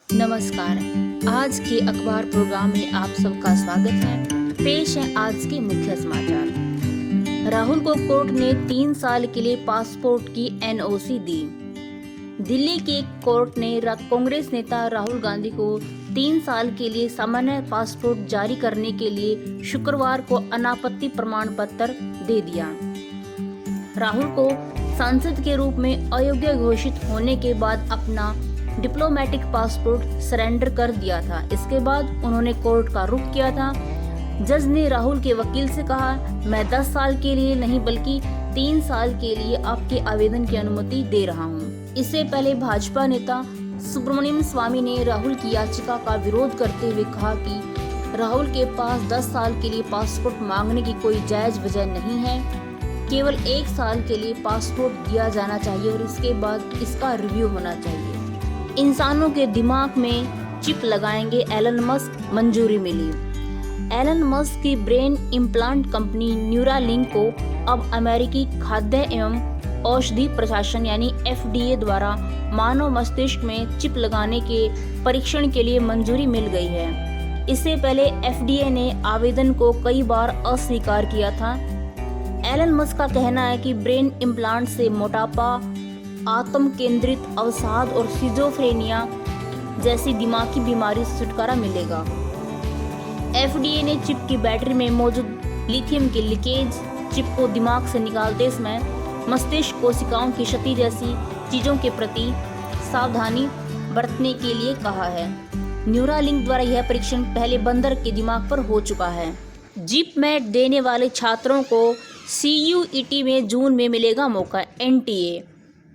नमस्कार। आज के अखबार प्रोग्राम में आप सबका स्वागत है। पेश है आज के मुख्य समाचार। राहुल को कोर्ट ने 3 साल के लिए पासपोर्ट की एनओसी दी। दिल्ली के कोर्ट ने कांग्रेस नेता राहुल गांधी को 3 साल के लिए सामान्य पासपोर्ट जारी करने के लिए शुक्रवार को अनापत्ति प्रमाण पत्र दे दिया। राहुल को सांसद के रूप में अयोग्य घोषित होने के बाद अपना डिप्लोमेटिक पासपोर्ट सरेंडर कर दिया था। इसके बाद उन्होंने कोर्ट का रुख किया था। जज ने राहुल के वकील से कहा, मैं 10 साल के लिए नहीं बल्कि 3 साल के लिए आपके आवेदन की अनुमति दे रहा हूं। इससे पहले भाजपा नेता सुब्रमण्यम स्वामी ने राहुल की याचिका का विरोध करते हुए कहा कि राहुल के पास 10 साल के लिए पासपोर्ट मांगने की कोई जायज वजह नहीं है। केवल 1 साल के लिए पासपोर्ट दिया जाना चाहिए और इसके बाद इसका रिव्यू होना चाहिए। इंसानों के दिमाग में चिप लगाएंगे एलन मस्क, मंजूरी मिली। एलन मस्क की ब्रेन इम्प्लांट कंपनी न्यूरालिंक को अब अमेरिकी खाद्य एवं औषधि प्रशासन यानी FDA द्वारा मानव मस्तिष्क में चिप लगाने के परीक्षण के लिए मंजूरी मिल गई है। इससे पहले FDA ने आवेदन को कई बार अस्वीकार किया था। एलन मस्क का कहना है कि ब्रेन इम्प्लांट से मोटापा, आत्म केंद्रित अवसाद और सिजोफ्रेनिया जैसी दिमागी बीमारी से छुटकारा मिलेगा। FDA ने चिप की बैटरी में मौजूद लिथियम के लीकेज, चिप को दिमाग से निकालते समय मस्तिष्क कोशिकाओं की क्षति जैसी चीजों के प्रति सावधानी बरतने के लिए कहा है। न्यूरालिंक द्वारा यह परीक्षण पहले बंदर के दिमाग पर हो चुका है। जिपमेट देने वाले छात्रों को CUET में जून में मिलेगा मौका। NTA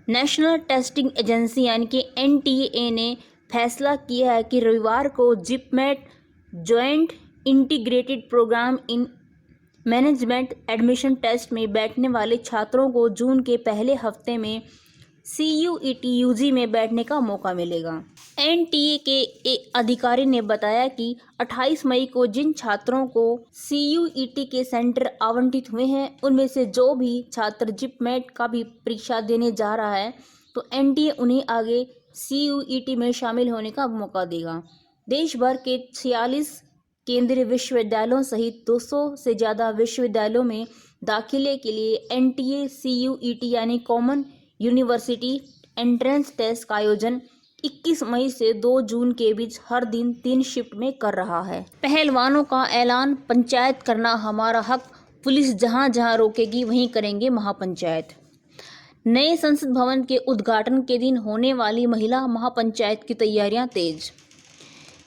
नेशनल टेस्टिंग एजेंसी यानी कि NTA ने फैसला किया है कि रविवार को JIPMAT joint integrated programme in management admission test में बैठने वाले छात्रों को जून के पहले हफ्ते में CUET UG में बैठने का मौका मिलेगा। NTA के एक अधिकारी ने बताया कि 28 मई को जिन छात्रों को CUET के सेंटर आवंटित हुए हैं उनमें से जो भी छात्र जिपमेट का भी परीक्षा देने जा रहा है तो NTA उन्हें आगे CUET में शामिल होने का मौका देगा। देश भर के 46 केंद्रीय विश्वविद्यालयों सहित 200 से ज़्यादा विश्वविद्यालयों में दाखिले के लिए NTA CUET यानी कॉमन यूनिवर्सिटी एंट्रेंस टेस्ट का आयोजन 21 मई से 2 जून के बीच हर दिन 3 शिफ्ट में कर रहा है। पहलवानों का ऐलान, पंचायत करना हमारा हक, पुलिस जहां जहां रोकेगी वहीं करेंगे महापंचायत। नए संसद भवन के उद्घाटन के दिन होने वाली महिला महापंचायत की तैयारियां तेज।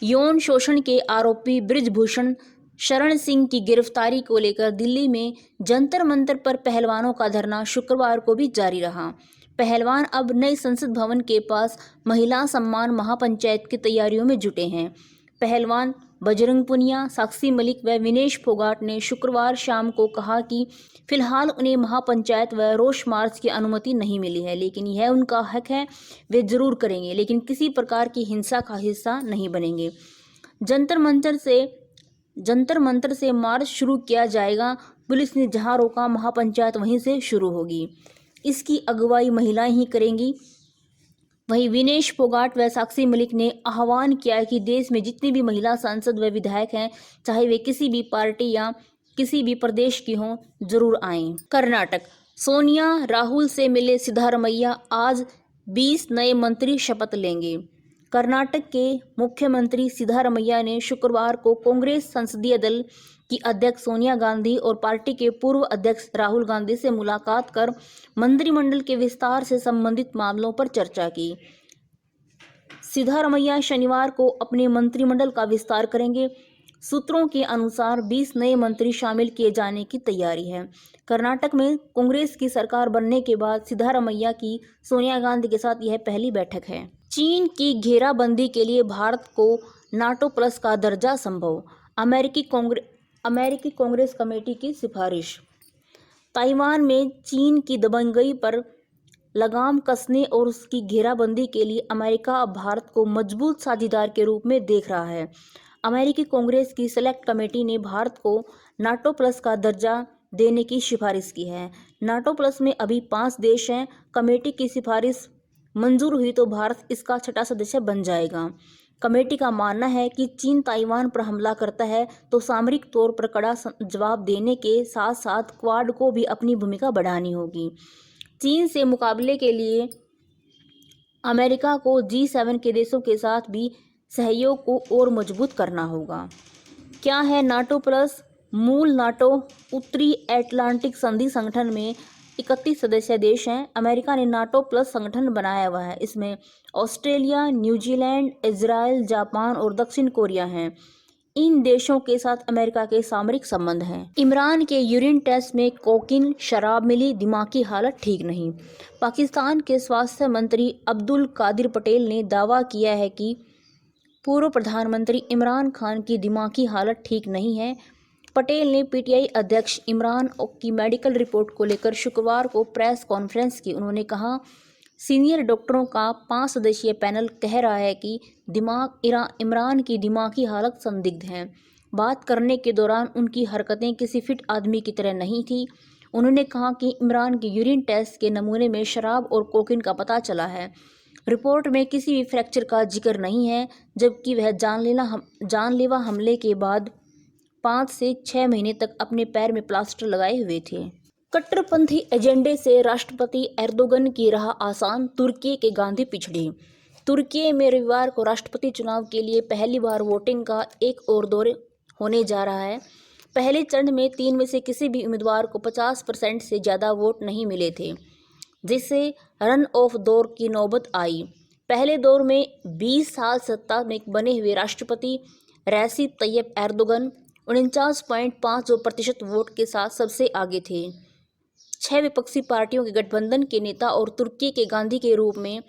यौन शोषण के आरोपी बृजभूषण शरण सिंह की गिरफ्तारी को लेकर दिल्ली में जंतर मंतर पर पहलवानों का धरना शुक्रवार को भी जारी रहा। पहलवान अब नए संसद भवन के पास महिला सम्मान महापंचायत की तैयारियों में जुटे हैं। पहलवान बजरंग पुनिया, साक्षी मलिक व विनेश फोगाट ने शुक्रवार शाम को कहा कि फिलहाल उन्हें महापंचायत व रोष मार्च की अनुमति नहीं मिली है, लेकिन यह उनका हक है, वे जरूर करेंगे, लेकिन किसी प्रकार की हिंसा का हिस्सा नहीं बनेंगे। जंतर मंतर से मार्च शुरू किया जाएगा। पुलिस ने जहां रोका महापंचायत वहीं से शुरू होगी। इसकी अगुवाई महिलाएं ही करेंगी। वहीं विनेश फोगाट व साक्षी मलिक ने आह्वान किया है कि देश में जितनी भी महिला सांसद व विधायक हैं, चाहे वे किसी भी पार्टी या किसी भी प्रदेश की हों, जरूर आएं। कर्नाटक, सोनिया राहुल से मिले सिद्धारमैया, आज 20 नए मंत्री शपथ लेंगे। कर्नाटक के मुख्यमंत्री सिद्धारमैया ने शुक्रवार को कांग्रेस संसदीय दल की अध्यक्ष सोनिया गांधी और पार्टी के पूर्व अध्यक्ष राहुल गांधी से मुलाकात कर मंत्रिमंडल के विस्तार से संबंधित मामलों पर चर्चा की। सिद्धारमैया शनिवार को अपने मंत्रिमंडल का विस्तार करेंगे। सूत्रों के अनुसार 20 नए मंत्री शामिल किए जाने की तैयारी है। कर्नाटक में कांग्रेस की सरकार बनने के बाद सिद्धारमैया की सोनिया गांधी के साथ यह पहली बैठक है। चीन की घेराबंदी के लिए भारत को नाटो प्लस का दर्जा संभव, अमेरिकी कांग्रेस कमेटी की सिफारिश। ताइवान में चीन की दबंगई पर लगाम कसने और उसकी घेराबंदी के लिए अमेरिका अब भारत को मजबूत साझेदार के रूप में देख रहा है। अमेरिकी कांग्रेस की सेलेक्ट कमेटी ने भारत को नाटो प्लस का दर्जा देने की सिफारिश की है। नाटो प्लस में अभी 5 देश हैं। कमेटी की सिफारिश मंजूर हुई तो भारत इसका 6ठा सदस्य बन जाएगा। कमेटी का मानना है कि चीन ताइवान पर हमला करता है तो सामरिक तौर पर कड़ा जवाब देने के साथ साथ क्वाड को भी अपनी भूमिका बढ़ानी होगी। चीन से मुकाबले के लिए अमेरिका को G7 के देशों के साथ भी सहयोग को और मजबूत करना होगा। क्या है नाटो प्लस? मूल नाटो उत्तरी अटलांटिक संधि संगठन में 31 सदस्य देश हैं। अमेरिका ने नाटो प्लस संगठन बनाया हुआ है। इसमें ऑस्ट्रेलिया, न्यूजीलैंड, इजराइल, जापान और दक्षिण कोरिया हैं। इन देशों के साथ अमेरिका के सामरिक संबंध हैं। इमरान के यूरिन टेस्ट में कोकीन शराब मिली, दिमागी हालत ठीक नहीं। पाकिस्तान के स्वास्थ्य मंत्री अब्दुल कादिर पटेल ने दावा किया है कि पूर्व प्रधानमंत्री इमरान खान की दिमागी हालत ठीक नहीं है। पटेल ने पीटीआई अध्यक्ष इमरान की मेडिकल रिपोर्ट को लेकर शुक्रवार को प्रेस कॉन्फ्रेंस की। उन्होंने कहा, सीनियर डॉक्टरों का 5 सदस्यीय पैनल कह रहा है कि इमरान की दिमागी हालत संदिग्ध है। बात करने के दौरान उनकी हरकतें किसी फिट आदमी की तरह नहीं थी। उन्होंने कहा कि इमरान के यूरिन टेस्ट के नमूने में शराब और कोकीन का पता चला है। रिपोर्ट में किसी भी फ्रैक्चर का जिक्र नहीं है, जबकि वह जानलेवा हमले के बाद 5 से 6 महीने तक अपने पैर में प्लास्टर लगाए हुए थे। कट्टरपंथी एजेंडे से राष्ट्रपति एर्दोगन की राह आसान, तुर्की के गांधी पिछड़े। तुर्की में रविवार को राष्ट्रपति चुनाव के लिए पहली बार वोटिंग का एक और दौर होने जा रहा है। पहले चरण में 3 में से किसी भी उम्मीदवार को 50% से ज़्यादा वोट नहीं मिले थे, जिससे रन ऑफ दौर की नौबत आई। पहले दौर में 20 साल सत्ता में बने हुए राष्ट्रपति रेसिप तैयब एर्दोगन 49.52% वोट के साथ सबसे आगे थे। 6 विपक्षी पार्टियों के गठबंधन के नेता और तुर्की के गांधी के रूप में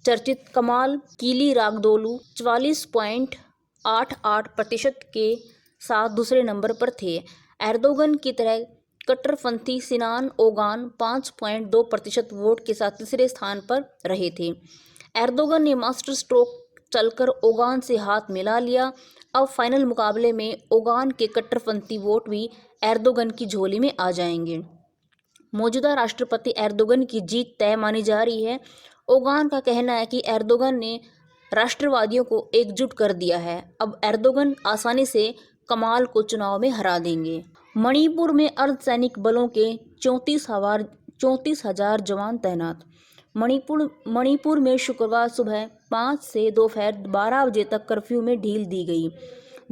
चर्चित कमाल किलिरागडोलू 44.88% के साथ दूसरे नंबर पर थे। एर्दोगन की तरह कट्टरपंथी सिनान ओगान 5.2% वोट के साथ तीसरे स्थान पर रहे थे। एर्दोगन ने मास्टर स्ट्रोक चलकर ओगान से हाथ मिला लिया। अब फाइनल मुकाबले में ओगान के कट्टरपंथी वोट भी एर्दोगन की झोली में आ जाएंगे। मौजूदा राष्ट्रपति एर्दोगन की जीत तय मानी जा रही है। ओगान का कहना है कि एर्दोगन ने राष्ट्रवादियों को एकजुट कर दिया है। अब एर्दोगन आसानी से कमाल को चुनाव में हरा देंगे। मणिपुर में अर्धसैनिक बलों के 34,000 जवान तैनात। मणिपुर में शुक्रवार सुबह 5 से दोपहर 12 बजे तक कर्फ्यू में ढील दी गई।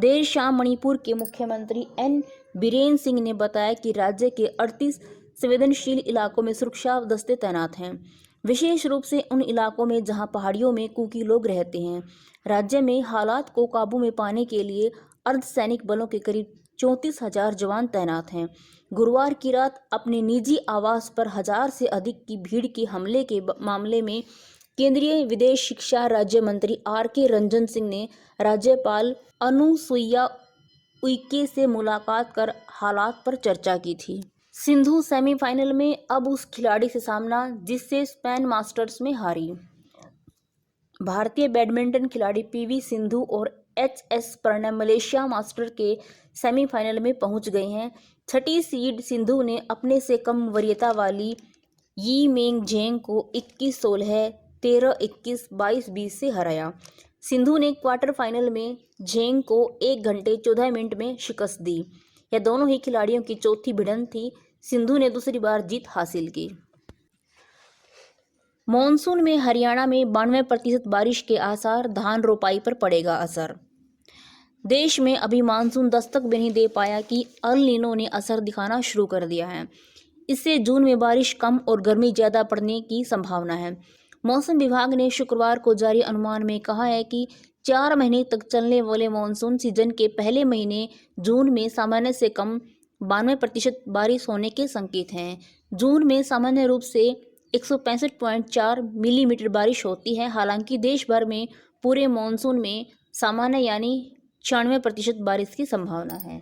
देर शाम मणिपुर के मुख्यमंत्री एन बीरेन सिंह ने बताया कि राज्य के 38 संवेदनशील इलाकों में सुरक्षा दस्ते तैनात हैं, विशेष रूप से उन इलाकों में जहां पहाड़ियों में कुकी लोग रहते हैं। राज्य में हालात को काबू में पाने के लिए अर्धसैनिक बलों के करीब 34,000 जवान तैनात हैं। गुरुवार की रात अपने निजी आवास पर 1000 से अधिक की भीड़ के हमले के मामले में केंद्रीय विदेश शिक्षा राज्य मंत्री RK रंजन सिंह ने राज्यपाल अनुसुईया उइके से मुलाकात कर हालात पर चर्चा की थी। सिंधु सेमीफाइनल में अब उस खिलाड़ी से सामना जिससे स्पेन मास्टर्स में हारी। भारतीय बैडमिंटन खिलाड़ी PV सिंधु और HS प्रणय मलेशिया मास्टर के सेमीफाइनल में पहुंच गए हैं। 6ठी सीड सिंधु ने अपने से कम वरीयता वाली यी मेंग झेंग को 21-16, 13-21, 22-20 से हराया। सिंधु ने क्वार्टर फाइनल में झेंग को 1 घंटे 14 मिनट में शिकस्त दी। यह दोनों ही खिलाड़ियों की चौथी भिड़ंत थी। सिंधु ने दूसरी बार जीत हासिल की। मॉनसून में हरियाणा में 92% बारिश के आसार, धान रोपाई पर पड़ेगा असर। देश में अभी मानसून दस्तक भी नहीं दे पाया कि अल नीनो ने असर दिखाना शुरू कर दिया है। इससे जून में बारिश कम और गर्मी ज़्यादा पड़ने की संभावना है। मौसम विभाग ने शुक्रवार को जारी अनुमान में कहा है कि 4 महीने तक चलने वाले मानसून सीजन के पहले महीने जून में सामान्य से कम 92% बारिश होने के संकेत हैं। जून में सामान्य रूप से 165.4 मिलीमीटर बारिश होती है। हालांकि देश भर में पूरे मानसून में सामान्य यानी 96% बारिश की संभावना है।